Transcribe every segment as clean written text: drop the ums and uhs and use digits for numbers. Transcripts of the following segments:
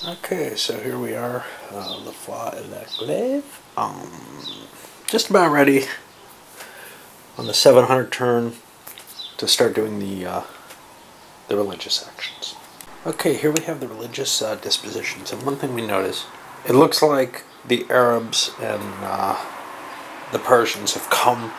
Okay, so here we are, the Glaive. Just about ready on the 700 turn to start doing the religious actions. Okay, here we have the religious dispositions, and one thing we notice, it looks like the Arabs and the Persians have come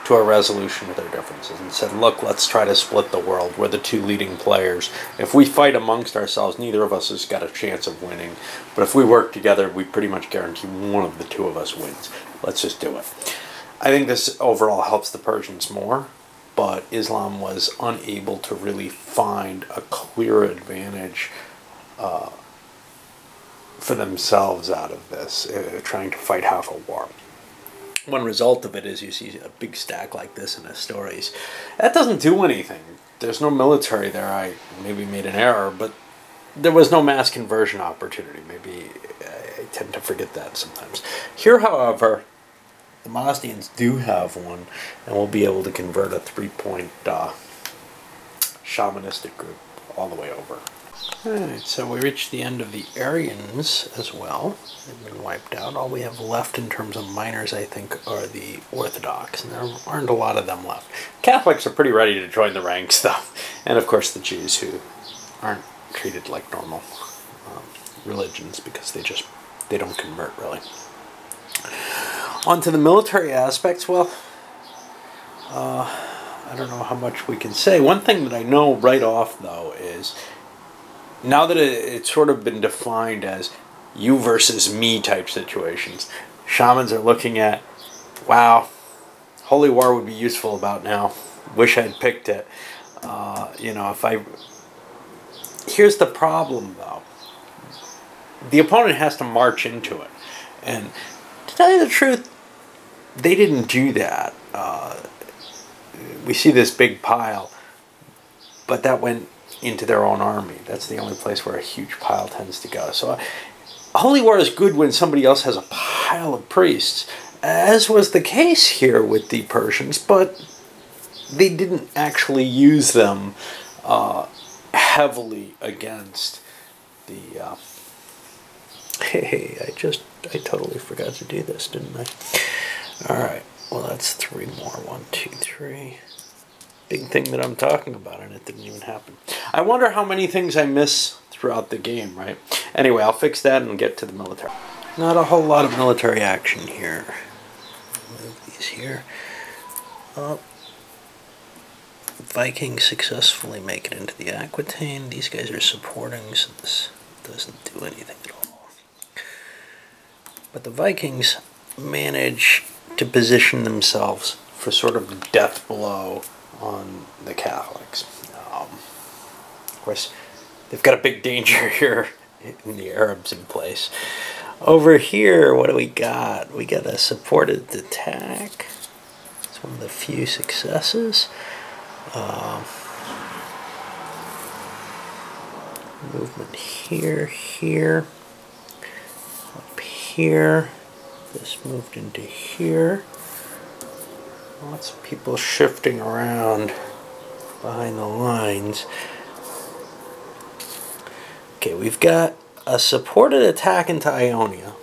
to a resolution of their differences and said, look, let's try to split the world. We're the two leading players. If we fight amongst ourselves, neither of us has got a chance of winning. But if we work together, we pretty much guarantee one of the two of us wins. Let's just do it. I think this overall helps the Persians more, but Islam was unable to really find a clear advantage for themselves out of this, trying to fight half a war. One result of it is you see a big stack like this in the stories. That doesn't do anything. There's no military there. I maybe made an error, but there was no mass conversion opportunity. Maybe I tend to forget that sometimes. Here, however, the Mazdians do have one, and we'll be able to convert a 3-point shamanistic group all the way over. Alright, so we reached the end of the Aryans as well. They've been wiped out. All we have left in terms of minors, I think, are the Orthodox, and there aren't a lot of them left. Catholics are pretty ready to join the ranks, though. And, of course, the Jews, who aren't treated like normal religions because they don't convert, really. On to the military aspects, well, I don't know how much we can say. One thing that I know right off, though, is now that it's sort of been defined as you versus me type situations, shamans are looking at, wow, Holy War would be useful about now. Wish I'd picked it. Here's the problem, though. The opponent has to march into it. And to tell you the truth, they didn't do that. We see this big pile, but that went into their own army. That's the only place where a huge pile tends to go. So Holy War is good when somebody else has a pile of priests, as was the case here with the Persians, but they didn't actually use them heavily against the... Hey, I totally forgot to do this, didn't I? Alright, well that's 3 more. 1, 2, 3... Big thing that I'm talking about, and it didn't even happen. I wonder how many things I miss throughout the game, right? Anyway, I'll fix that and get to the military. Not a whole lot of military action here. Move these here. Vikings successfully make it into the Aquitaine. These guys are supporting, so this doesn't do anything at all. But the Vikings manage to position themselves for sort of a death blow on the Catholics. Of course, they've got a big danger here in the Arabs in place. Over here, what do we got? We got a supported attack. It's one of the few successes. Movement here, up here. This moved into here. Lots of people shifting around behind the lines. Okay, we've got a supported attack into Ionia.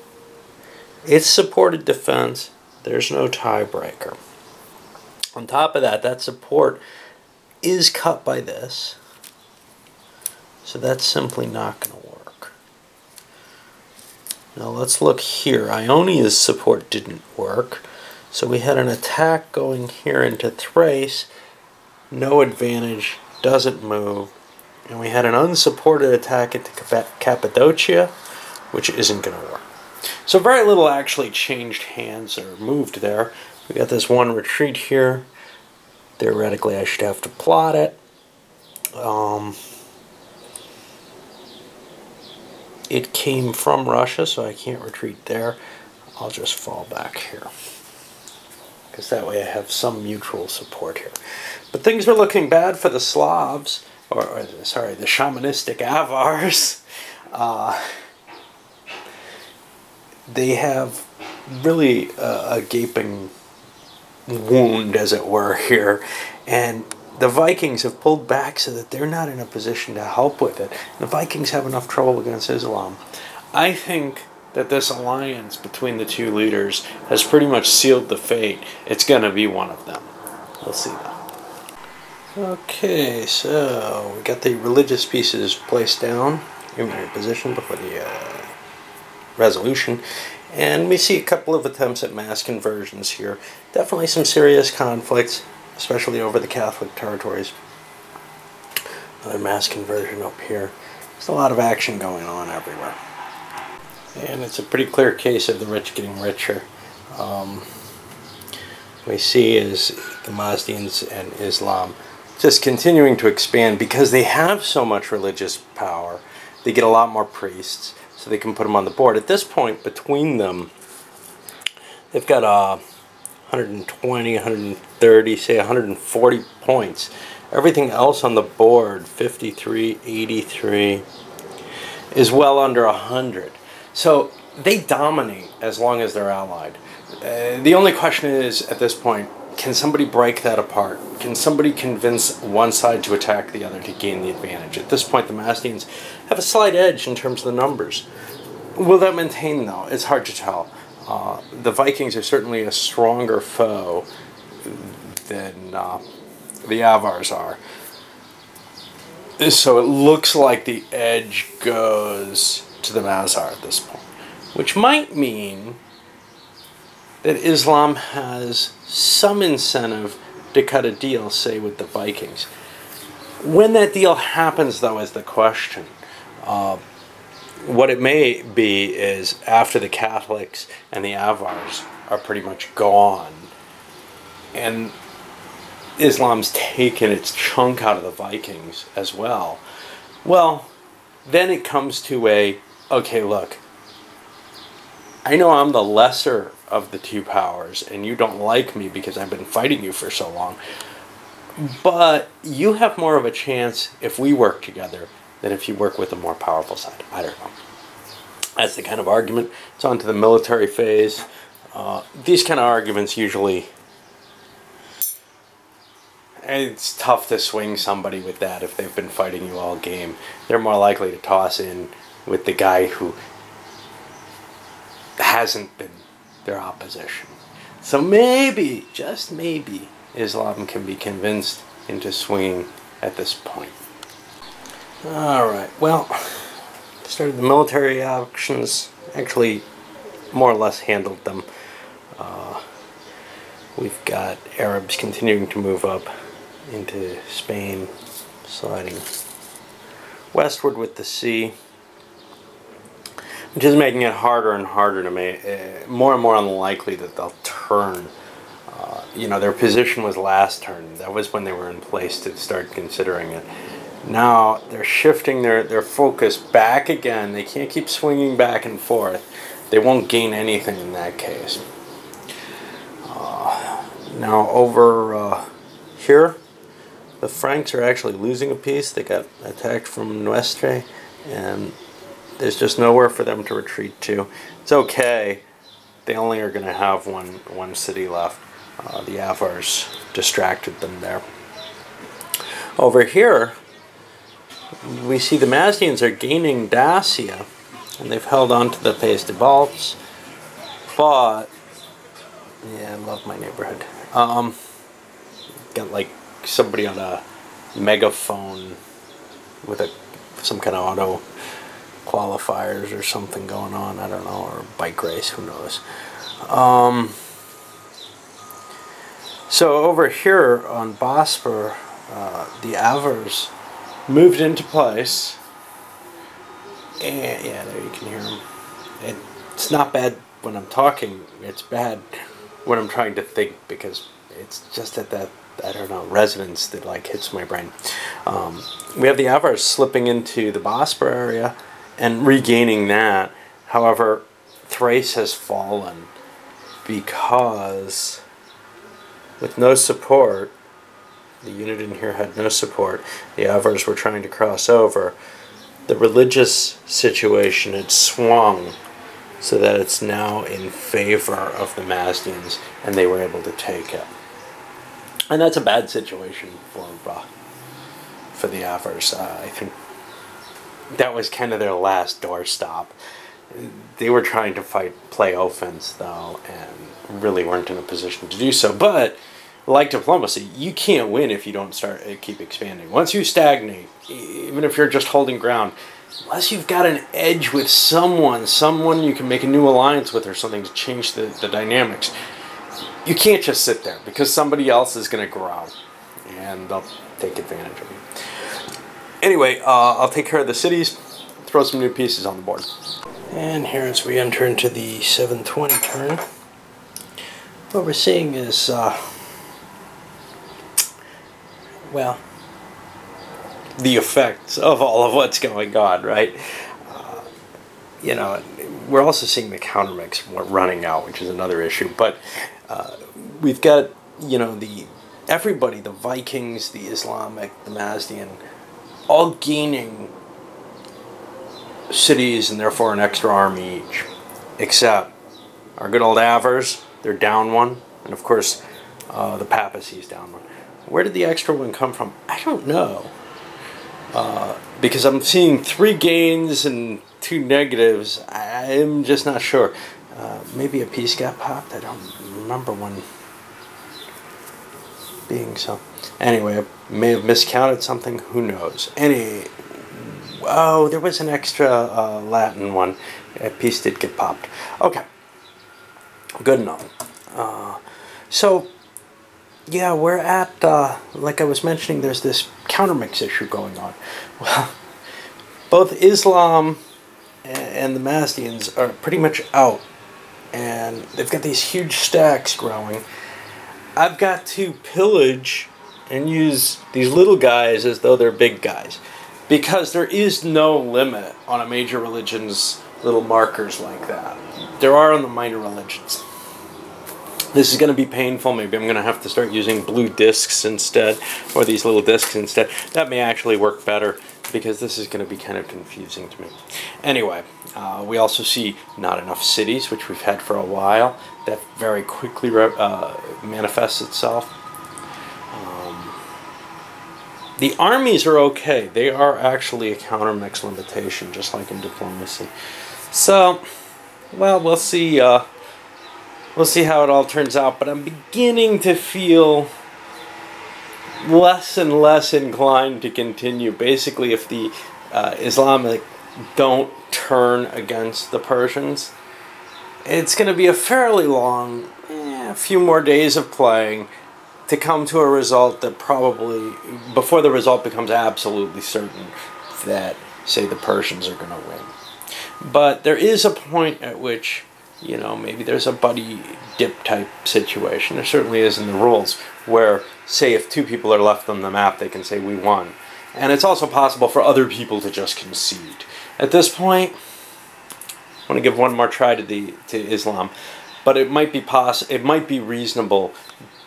It's supported defense. There's no tiebreaker. On top of that, that support is cut by this. So that's simply not going to work. Now let's look here. Ionia's support didn't work. So we had an attack going here into Thrace, no advantage, doesn't move. And we had an unsupported attack into Cappadocia, which isn't going to work. So very little actually changed hands or moved there. We got this one retreat here. Theoretically, I should have to plot it. It came from Russia, so I can't retreat there. I'll just fall back here, because that way I have some mutual support here. But things are looking bad for the Slavs, or sorry, the shamanistic Avars. They have really a gaping wound, as it were, here. And the Vikings have pulled back so that they're not in a position to help with it. The Vikings have enough trouble against Islam. I think that this alliance between the two leaders has pretty much sealed the fate. It's going to be one of them. We'll see though. Okay, so we got the religious pieces placed down in their position before the resolution. And we see a couple of attempts at mass conversions here. Definitely some serious conflicts, especially over the Catholic territories. Another mass conversion up here. There's a lot of action going on everywhere. And it's a pretty clear case of the rich getting richer. We see is the Mazdians and Islam just continuing to expand because they have so much religious power. They get a lot more priests, so they can put them on the board. At this point, between them, they've got 120, 130, say 140 points. Everything else on the board, 53, 83, is well under 100. So they dominate as long as they're allied. The only question is, at this point, can somebody break that apart? Can somebody convince one side to attack the other to gain the advantage? At this point, the Mazdians have a slight edge in terms of the numbers. Will that maintain, though? It's hard to tell. The Vikings are certainly a stronger foe than the Avars are. So it looks like the edge goes to the Mazar at this point, which might mean that Islam has some incentive to cut a deal, say, with the Vikings. When that deal happens, though, is the question. What it may be is after the Catholics and the Avars are pretty much gone, and Islam's taken its chunk out of the Vikings as well, well, then it comes to a, okay, look, I know I'm the lesser of the two powers, and you don't like me because I've been fighting you for so long, but you have more of a chance if we work together than if you work with a more powerful side. I don't know. That's the kind of argument. It's on to the military phase. These kind of arguments usually, it's tough to swing somebody with that if they've been fighting you all game. They're more likely to toss in with the guy who hasn't been their opposition. So maybe, just maybe, Islam can be convinced into swinging at this point. Alright, well, started the military actions, actually more or less handled them. We've got Arabs continuing to move up into Spain, sliding westward with the sea, which is making it harder and harder to make, more and more unlikely that they'll turn. You know, their position was last turn. That was when they were in place to start considering it. Now they're shifting their focus back again. They can't keep swinging back and forth. They won't gain anything in that case. Now over here, the Franks are actually losing a piece. They got attacked from Nuestre, and there's just nowhere for them to retreat to. It's okay. They only are going to have one city left. The Avars distracted them there. Over here, we see the Mazdians are gaining Dacia, and they've held on to the Pays de Baltes. But, yeah, I love my neighborhood. Got like somebody on a megaphone with some kind of auto qualifiers or something going on, I don't know, or a bike race, who knows. So over here on Bospor, the Avars moved into place, and yeah, there you can hear them. It's not bad when I'm talking, it's bad when I'm trying to think, because it's just at that, I don't know, resonance that like hits my brain. We have the Avars slipping into the Bospor area and regaining that. However, Thrace has fallen because with no support, the unit in here had no support. The Avars were trying to cross over. The religious situation had swung so that it's now in favor of the Mazdians, and they were able to take it. And that's a bad situation for the Avars. I think that was kind of their last doorstop. They were trying to play offense, though, and really weren't in a position to do so. But, like diplomacy, you can't win if you don't keep expanding. Once you stagnate, even if you're just holding ground, unless you've got an edge with someone you can make a new alliance with or something to change the dynamics, you can't just sit there, because somebody else is going to grow, and they'll take advantage of you. Anyway, I'll take care of the cities, throw some new pieces on the board. And here, as we enter into the 720 turn, what we're seeing is, well, the effects of all of what's going on, right? You know, we're also seeing the countermix running out, which is another issue. But we've got, you know, everybody, the Vikings, the Islamic, the Mazdian, all gaining cities and therefore an extra army each, except our good old Avars, they're down one, and of course the Papacy's down one. Where did the extra one come from? I don't know, because I'm seeing 3 gains and 2 negatives. I'm just not sure. Maybe a piece got popped. I don't remember one being so. Anyway, I may have miscounted something. Who knows? Oh, there was an extra Latin one. A piece did get popped. Okay. Good enough. So, yeah, we're at, like I was mentioning, there's this countermix issue going on. Well, both Islam and the Mazdians are pretty much out. And they've got these huge stacks growing. I've got to pillage and use these little guys as though they're big guys, because there is no limit on a major religion's little markers like that. There are on the minor religions. This is going to be painful. Maybe I'm going to have to start using blue discs instead, or these little discs instead. That may actually work better, because this is going to be kind of confusing to me. Anyway, we also see not enough cities, which we've had for a while. That very quickly manifests itself. The armies are okay. They are actually a countermix limitation, just like in diplomacy. So, well, we'll see. We'll see how it all turns out. But I'm beginning to feel less and less inclined to continue. Basically, if the Islamic don't turn against the Persians, it's going to be a fairly long, a few more days of playing to come to a result that probably, before the result becomes absolutely certain that, say, the Persians are going to win. But there is a point at which, you know, maybe there's a buddy dip type situation. There certainly is in the rules, where, say, if 2 people are left on the map, they can say, we won. And it's also possible for other people to just concede. At this point, I want to give one more try to Islam, but it might be reasonable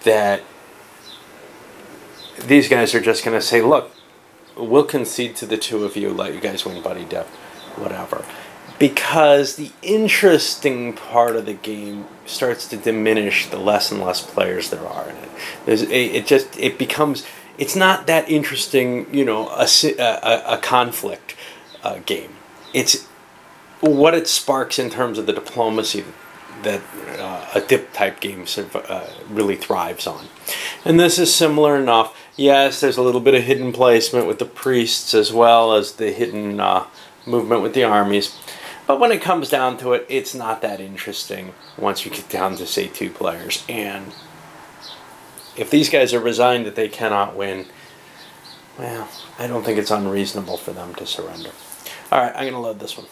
that these guys are just going to say, look, we'll concede to the 2 of you, let you guys win buddy dip, whatever. Because the interesting part of the game starts to diminish the less and less players there are in it. It becomes, it's not that interesting, you know, a conflict game. It's what it sparks in terms of the diplomacy that a dip type game really thrives on. And this is similar enough. Yes, there's a little bit of hidden placement with the priests, as well as the hidden movement with the armies. But when it comes down to it, it's not that interesting once you get down to, say, 2 players. And if these guys are resigned that they cannot win, well, I don't think it's unreasonable for them to surrender. All right, I'm going to load this one.